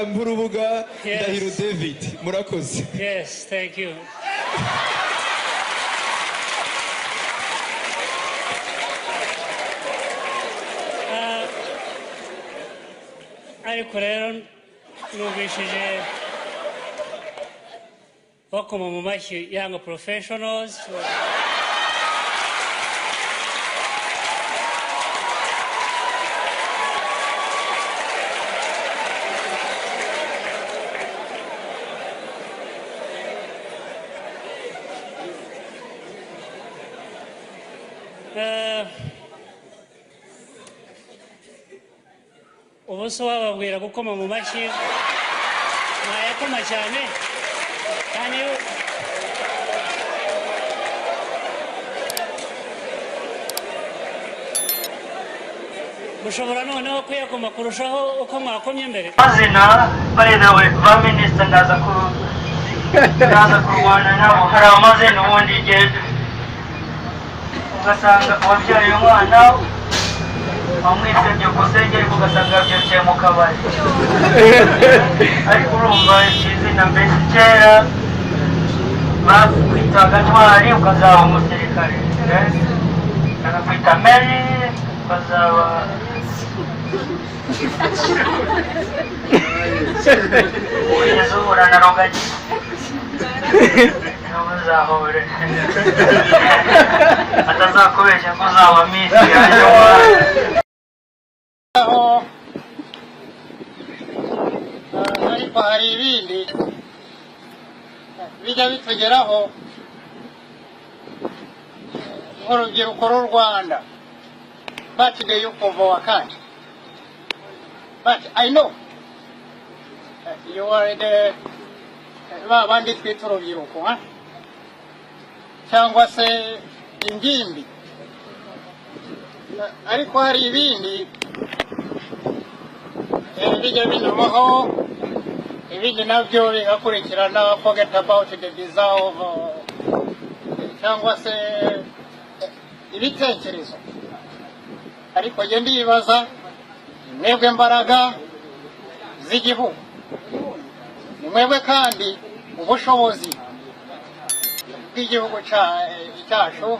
Mpurubuga Ndahiro David murakoze. Yes, thank you. Ariko rero nubishije bakoma mu mashyi young professionals. Ubu so wababwira gukoma mu mashyi mwayakoma cyane kandi mushobora noneho kuyakoma kurushaho uko mwakomye mbere. Mazina by the way ba minister ndaza kurwana nabo hari amazina ubundi igihe ugasanga wabyaye umwana amwitebye kusenge ariko ugasanga byukiye mu kabari ariko urumva izina mbese kera bakwitaga ntwari ukazaba umusirikare bakakwita Mary ukazaba ugeze uhura na rogagi ntuzahore atazakubeshya ko uzaba misi hanyuma ariko hari ibindi bijya bitugeraho nk'urubyiruko rw'u Rwanda basigaye ukumva wakandi. But I know you are the babandi twita urubyiruko cyangwa se ingimbi, ariko hari ibindi bijya binyumaho ibindi nabyo bigakurikirana, forget about the dissolve cyangwa se ibitekerezo. Ariko njye ndibaza mwebwe mbaraga z'igihugu, ni mwebwe kandi ubushobozi bw'igihugu cyacu